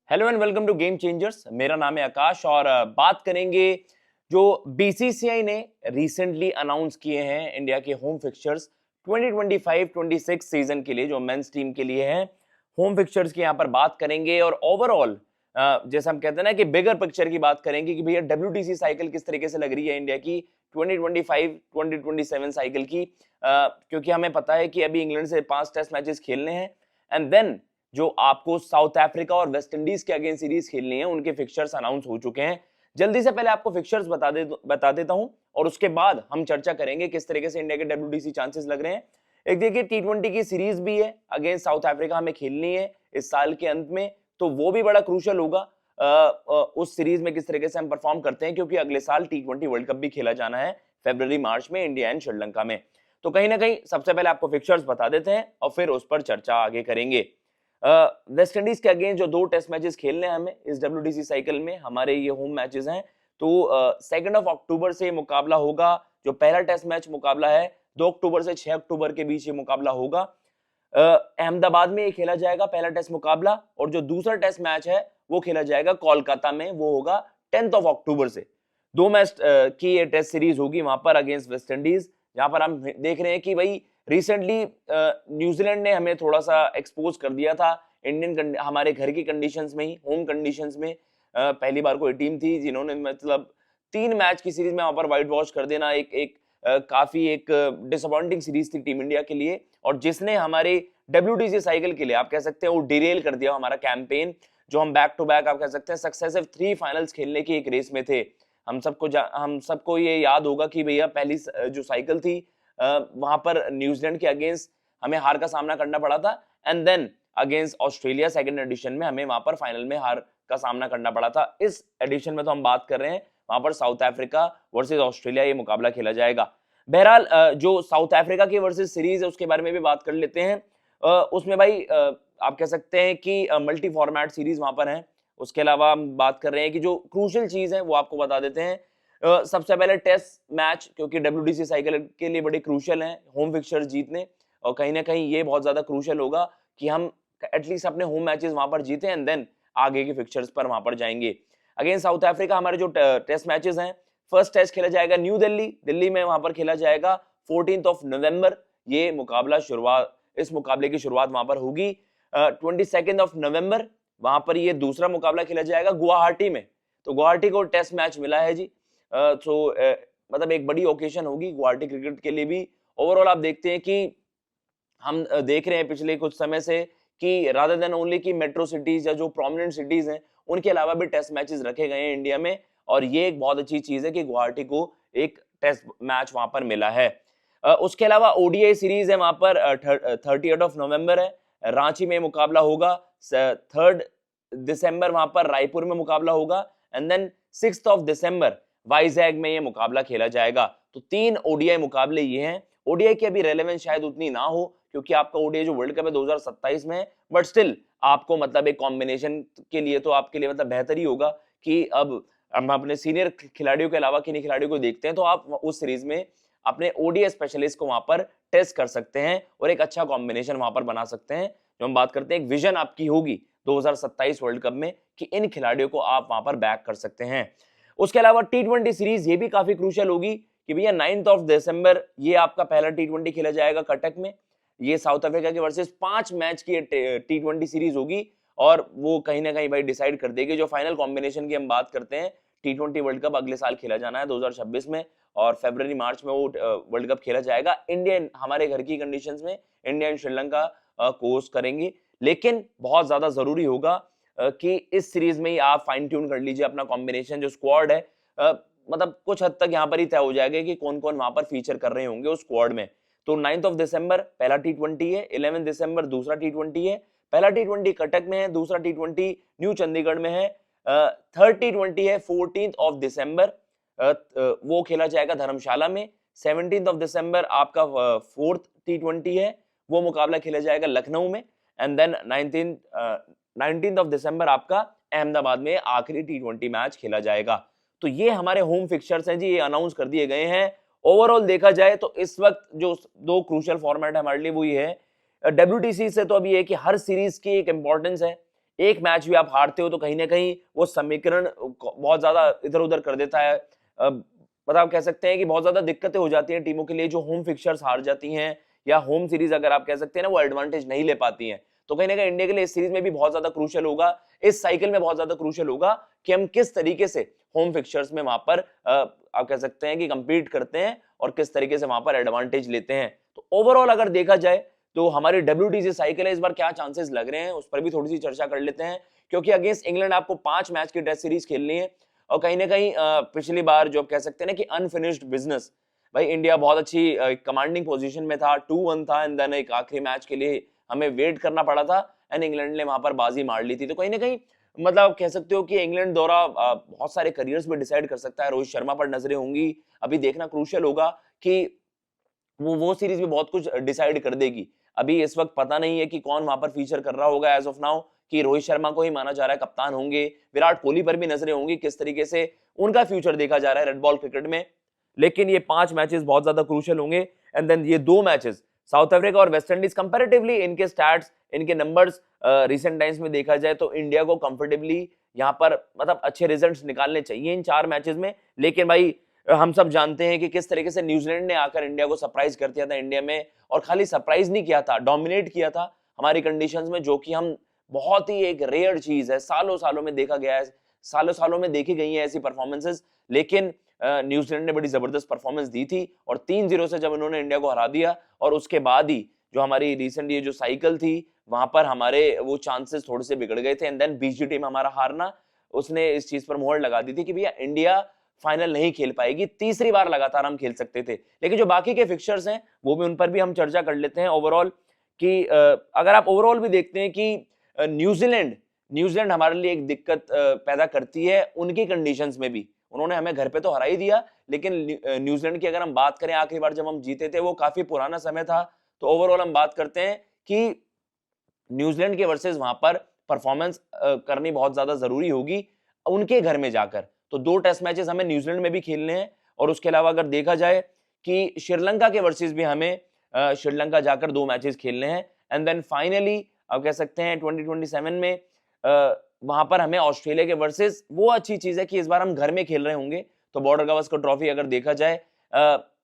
Hello and welcome to game changers. मेरा नाम है आकाश और बात करेंगे जो बीसीसीआई ने रिसेंटली अनाउंस किए हैं इंडिया के होम फिक्सचर्स 2025-26 सीजन के लिए, जो मेंस टीम के लिए हैं। होम फिक्सचर्स की यहाँ पर बात करेंगे और ओवरऑल जैसे हम कहते हैं ना कि बिगर पिक्चर की बात करेंगे कि भैया डब्ल्यूटीसी साइकिल किस तरीके से लग रही है इंडिया की 2025-2027 साइकिल की, क्योंकि हमें पता है कि अभी इंग्लैंड से 5 टेस्ट मैचेस खेलने हैं एंड देन जो आपको साउथ अफ्रीका और वेस्ट इंडीज के अगेंस्ट सीरीज खेलनी है, उनके फिक्सचर्स अनाउंस हो चुके हैं। जल्दी से पहले आपको फिक्सचर्स बता देता हूं और उसके बाद हम चर्चा करेंगे किस तरीके से इंडिया के डब्ल्यूटीसी चांसेस लग रहे हैं। एक देखिए टी20 की सीरीज भी है अगेंस्ट साउथ अफ्रीका, हमें खेलनी है इस साल के अंत में, तो वो भी बड़ा क्रूशियल होगा उस सीरीज में किस तरीके से हम परफॉर्म करते हैं, क्योंकि अगले साल टी20 वर्ल्ड कप भी खेला जाना है फरवरी मार्च में इंडिया एंड श्रीलंका में। तो कहीं ना कहीं सबसे पहले आपको फिक्सचर्स बता देते हैं और फिर उस पर चर्चा आगे करेंगे। वेस्ट इंडीज के अगेंस्ट जो 2 टेस्ट मैचेस खेलने हैं हमें इस डब्ल्यूटीसी साइकिल में, हमारे ये होम मैचेस हैं, तो 2 अक्टूबर से मुकाबला होगा। जो पहला टेस्ट मैच मुकाबला है 2 अक्टूबर से 6 अक्टूबर के बीच ये मुकाबला होगा। अहमदाबाद में ये खेला जाएगा पहला टेस्ट मुकाबला, और जो दूसरा टेस्ट मैच है वो खेला जाएगा कोलकाता में, वो होगा 10 अक्टूबर से। 2 मैच की ये टेस्ट सीरीज होगी वहां पर अगेंस्ट वेस्ट इंडीज, जहां पर हम देख रहे हैं कि भाई रिसेंटली न्यूजीलैंड ने हमें थोड़ा सा एक्सपोज कर दिया था इंडियन हमारे घर की कंडीशंस में ही, होम कंडीशंस में। पहली बार कोई टीम थी जिन्होंने मतलब 3 मैच की सीरीज में वहां पर व्हाइट वॉश कर देना, काफी एक डिसअपॉइंटिंग सीरीज थी टीम इंडिया के लिए, और जिसने हमारे डब्ल्यूटीसी साइकिल के लिए आप कह सकते हैं वो डिरेल कर दिया हमारा कैंपेन, जो हम बैक टू बैक आप कह सकते हैं सक्सेसिव 3 फाइनल्स खेलने की एक रेस में थे। हम सबको ये याद होगा कि भैया पहली जो साइकिल थी वहां पर न्यूजीलैंड के अगेंस्ट हमें हार का सामना करना पड़ा था, and then against Australia second edition में हमें वहां पर फाइनल में हार का सामना करना पड़ा था। इस एडिशन में तो हम बात कर रहे हैं वहां पर साउथ अफ्रीका वर्सेस ऑस्ट्रेलिया ये मुकाबला खेला जाएगा। बहरहाल जो साउथ अफ्रीका की वर्सेस सीरीज है उसके बारे में भी बात कर लेते हैं। उसमें भाई आप कह सकते हैं कि मल्टी फॉर्मेट सीरीज वहां पर है। उसके अलावा हम बात कर रहे हैं कि जो क्रूशियल चीज है वो आपको बता देते हैं। सबसे पहले टेस्ट मैच, क्योंकि डब्ल्यूटीसी साइकिल के लिए बड़े क्रूशियल हैं होम फिक्सचर्स जीतने, और कहीं ना कहीं ये बहुत ज्यादा क्रूशियल होगा कि हम एटलीस्ट अपने होम मैचेस वहां पर जीते एंड देन आगे के फिक्सचर्स पर वहां पर जाएंगे। अगेंस्ट साउथ अफ्रीका हमारे जो टेस्ट मैचेस हैं, फर्स्ट टेस्ट खेला जाएगा न्यू दिल्ली में, वहां पर खेला जाएगा 14 नवंबर। ये मुकाबला इस मुकाबले की शुरुआत वहां पर होगी 22 नवंबर। वहां पर ये दूसरा मुकाबला खेला जाएगा गुवाहाटी में, तो गुवाहाटी को टेस्ट मैच मिला है जी। तो मतलब एक बड़ी ओकेजन होगी गुवाहाटी क्रिकेट के लिए भी। ओवरऑल आप देखते हैं कि हम देख रहे हैं पिछले कुछ समय से कि रादर देन ओनली की मेट्रो सिटीज या जो प्रोमिनेंट सिटीज हैं उनके अलावा भी टेस्ट मैचेस रखे गए हैं इंडिया में, और ये एक बहुत अच्छी चीज है कि गुवाहाटी को एक टेस्ट मैच वहां पर मिला है। उसके अलावा ओडीआई सीरीज है वहां पर 30 नवंबर है, रांची में मुकाबला होगा। 3 दिसंबर वहां पर रायपुर में मुकाबला होगा, एंड देन 6 दिसंबर वाइजैग में ये मुकाबला खेला जाएगा। तो 3 ओडीआई मुकाबले ये हैं। ओडीआई की अभी रेलेवेंस शायद उतनी ना हो, क्योंकि आपका ओडीआई जो वर्ल्ड कप है 2027 में है, बट स्टिल आपको मतलब एक कॉम्बिनेशन के लिए तो आपके लिए मतलब बेहतर ही होगा कि अब हम अपने सीनियर खिलाड़ियों के अलावा किन्हीं खिलाड़ियों को देखते हैं, तो आप उस सीरीज में अपने ओडीआई स्पेशलिस्ट को वहां पर टेस्ट कर सकते हैं और एक अच्छा कॉम्बिनेशन वहां पर बना सकते हैं। जो हम बात करते हैं एक विजन आपकी होगी 2027 वर्ल्ड कप में कि इन खिलाड़ियों को आप वहां पर बैक कर सकते हैं। उसके अलावा टी20 सीरीज ये भी काफी क्रूशियल होगी कि भैया 9 दिसंबर ये आपका पहला टी20 खेला जाएगा कटक में। ये साउथ अफ्रीका के वर्सेस 5 मैच की टी20 सीरीज होगी, और वो कहीं ना कहीं भाई डिसाइड कर देगी जो फाइनल कॉम्बिनेशन की हम बात करते हैं। टी20 वर्ल्ड कप अगले साल खेला जाना है 2026 में, और फरवरी मार्च में वो वर्ल्ड कप खेला जाएगा। इंडियन हमारे घर की कंडीशंस में इंडिया एंड श्रीलंका कोर्स करेंगी, लेकिन बहुत ज्यादा जरूरी होगा कि इस सीरीज में ही आप फाइन ट्यून कर लीजिए अपना कॉम्बिनेशन, जो स्क्वाड है मतलब कुछ हद तक यहाँ पर ही तय हो जाएगा कि कौन कौन वहां पर फीचर कर रहे होंगे उस स्क्वाड में। तो 9 दिसंबर पहला टी20 है, 11 दिसंबर दूसरा टी20 है। पहला टी20 कटक में है, दूसरा टी20 न्यू चंडीगढ़ में है। थर्ड टी20 है 14 दिसंबर, वो खेला जाएगा धर्मशाला में। 17 दिसंबर आपका फोर्थ टी20 है, वो मुकाबला खेला जाएगा लखनऊ में, एंड देन 19 दिसंबर आपका अहमदाबाद में आखिरी टी20 मैच खेला जाएगा। तो ये हमारे होम फिक्सचर्स हैं जी, ये अनाउंस कर दिए गए हैं। ओवरऑल देखा जाए तो इस वक्त जो 2 क्रूशियल फॉर्मेट है हमारे लिए वो ये है। डब्ल्यूटीसी से तो अभी है कि हर सीरीज की एक इंपॉर्टेंस है, एक मैच भी आप हारते हो तो कहीं ना कहीं वो समीकरण बहुत ज्यादा इधर उधर कर देता है। मतलब आप कह सकते हैं कि बहुत ज्यादा दिक्कतें हो जाती हैं टीमों के लिए जो होम फिक्चर्स हार जाती हैं, या होम सीरीज अगर आप कह सकते हैं ना वो एडवांटेज नहीं ले पाती हैं। तो कहीं ना कहीं इंडिया के लिए इस सीरीज में भी बहुत ज्यादा क्रूशियल होगा, इस साइकिल में बहुत ज्यादा क्रूशियल होगा कि हम किस तरीके से होम फिक्चर्स में वहां पर आप कह सकते हैं कि कंपीट करते हैं और किस तरीके से वहां पर एडवांटेज लेते हैं। तो ओवरऑल अगर देखा जाए तो हमारी WTC साइकिल है इस बार क्या चांसेस लग रहे हैं उस पर भी थोड़ी सी चर्चा कर लेते हैं, क्योंकि अगेंस्ट इंग्लैंड आपको 5 मैच की टेस्ट सीरीज खेलनी है और कहीं ना कहीं पिछली बार जो आप कह सकते हैं ना कि अनफिनिश्ड बिजनेस, भाई इंडिया बहुत अच्छी कमांडिंग पोजीशन में था, 2-1 था, एंड देन एक आखिरी मैच के लिए हमें वेट करना पड़ा था एंड इंग्लैंड ने वहां पर बाजी मार ली थी। तो कहीं ना कहीं मतलब आप कह सकते हो कि इंग्लैंड दौरा बहुत सारे करियर्स में डिसाइड कर सकता है। रोहित शर्मा पर नजरें होंगी, अभी देखना क्रूशियल होगा कि वो सीरीज भी बहुत कुछ डिसाइड कर देगी। अभी इस वक्त पता नहीं है कि कौन वहां पर फीचर कर रहा होगा एज ऑफ नाउ, कि रोहित शर्मा को ही माना जा रहा है कप्तान होंगे, विराट कोहली पर भी नजरें होंगी किस तरीके से उनका फ्यूचर देखा जा रहा है रेड बॉल क्रिकेट में। लेकिन ये 5 मैचेस बहुत ज्यादा क्रूशियल होंगे एंड देन ये 2 मैचेस साउथ अफ्रीका और वेस्ट इंडीज, कंपैरेटिवली इनके स्टैट्स इनके नंबर्स रिसेंट टाइम्स में देखा जाए तो इंडिया को कंफर्टेबली यहां पर मतलब अच्छे रिजल्ट्स निकालने चाहिए इन 4 मैचेस में। लेकिन भाई हम सब जानते हैं कि किस तरीके से न्यूजीलैंड ने आकर इंडिया को सरप्राइज कर दिया था इंडिया में, और खाली सरप्राइज नहीं किया था, डोमिनेट किया था हमारी कंडीशंस में, जो कि हम बहुत ही एक रेयर चीज है, सालों सालों में देखा गया है, सालों सालों में देखी गई है ऐसी परफॉर्मेंसेस। लेकिन न्यूजीलैंड ने बड़ी जबरदस्त परफॉर्मेंस दी थी और 3-0 से जब उन्होंने इंडिया को हरा दिया और उसके बाद ही जो हमारी रिसेंट ये जो साइकिल थी वहां पर हमारे वो चांसेस थोड़े से बिगड़ गए थे एंड देन BG टीम हमारा हारना उसने इस चीज पर मोहर लगा दी थी कि भैया इंडिया फाइनल नहीं खेल पाएगी, तीसरी बार लगातार हम खेल सकते थे। लेकिन जो बाकी के फिक्चर्स हैं वो भी, उन पर भी हम चर्चा कर लेते हैं ओवरऑल कि अगर आप ओवरऑल भी देखते हैं कि न्यूजीलैंड न्यूजीलैंड हमारे लिए एक दिक्कत पैदा करती है उनकी कंडीशंस में भी। उन्होंने हमें घर पे तो हरा ही दिया, लेकिन न्यूजीलैंड की अगर हम बात करें आखिरी बार जब हम जीते थे वो काफी पुराना समय था। तो ओवरऑल हम बात करते हैं कि न्यूजीलैंड के वर्सेस वहां पर परफॉर्मेंस करनी बहुत ज्यादा जरूरी होगी उनके घर में जाकर। तो 2 टेस्ट मैचेस हमें न्यूजीलैंड में भी खेलने हैं और उसके अलावा अगर देखा जाए कि श्रीलंका के वर्सेस भी हमें श्रीलंका जाकर 2 मैचेस खेलने हैं एंड देन फाइनली आप कह सकते हैं 2027 में वहां पर हमें ऑस्ट्रेलिया के वर्सेस, वो अच्छी चीज है कि इस बार हम घर में खेल रहे होंगे। तो बॉर्डर गावस्कर ट्रॉफी अगर देखा जाए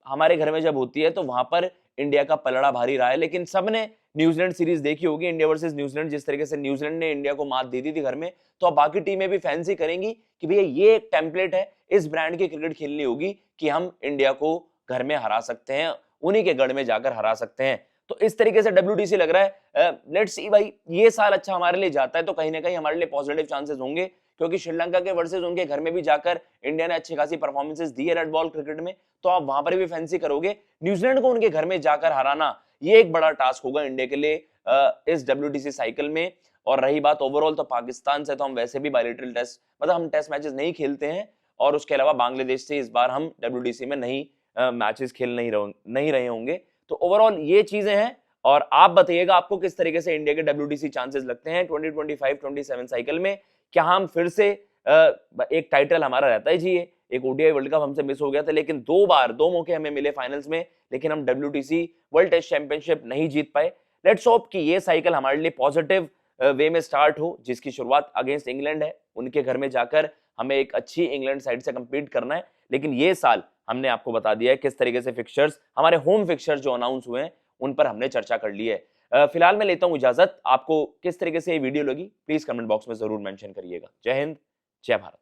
हमारे घर में जब होती है तो वहां पर इंडिया का पलड़ा भारी रहा है। लेकिन सबने न्यूजीलैंड सीरीज देखी होगी, इंडिया वर्सेस न्यूजीलैंड, जिस तरीके से न्यूजीलैंड ने इंडिया को मात दे दी थी घर में, तो अब बाकी टीमें भी फैंसी करेंगी कि भैया ये एक टेम्पलेट है, इस ब्रांड की क्रिकेट खेलनी होगी कि हम इंडिया को घर में हरा सकते हैं, उन्हीं के गढ़ में जाकर हरा सकते हैं। तो इस तरीके से WTC लग रहा है। लेट्स सी भाई, ये साल अच्छा हमारे लिए जाता है तो कहीं ना कहीं हमारे लिए पॉजिटिव चांसेस होंगे, क्योंकि श्रीलंका के वर्सेस उनके घर में भी जाकर इंडिया ने अच्छी खासी परफॉर्मेंसेस दी है रेड बॉल क्रिकेट में, तो आप वहां पर भी फैंसी करोगे। न्यूजीलैंड को उनके घर में जाकर हराना ये एक बड़ा टास्क होगा इंडिया के लिए इस WTC साइकिल में। और रही बात ओवरऑल, तो पाकिस्तान से तो हम वैसे भी बायलैटरल टेस्ट, मतलब हम टेस्ट मैचेस नहीं खेलते हैं, और उसके अलावा बांग्लादेश से इस बार हम WTC में नहीं मैचेस खेल नहीं रहे होंगे। तो ओवरऑल ये चीजें हैं, और आप बताइएगा आपको किस तरीके से इंडिया के WTC चांसेस लगते हैं 2025-27 साइकिल में। क्या हम फिर से एक टाइटल हमारा रहता है जी, एक ODI वर्ल्ड कप हमसे मिस हो गया था, लेकिन 2 मौके हमें मिले फाइनल्स में, लेकिन हम WTC वर्ल्ड टेस्ट चैंपियनशिप नहीं जीत पाए। लेट्स होप कि ये साइकिल हमारे लिए पॉजिटिव वे में स्टार्ट हो, जिसकी शुरुआत अगेंस्ट इंग्लैंड है, उनके घर में जाकर हमें एक अच्छी इंग्लैंड साइड से कंपीट करना है। लेकिन ये साल हमने आपको बता दिया है किस तरीके से फिक्चर्स, हमारे होम फिक्चर्स जो अनाउंस हुए हैं उन पर हमने चर्चा कर ली है। फिलहाल मैं लेता हूं इजाजत। आपको किस तरीके से ये वीडियो लगी प्लीज कमेंट बॉक्स में जरूर मेंशन करिएगा। जय हिंद, जय भारत।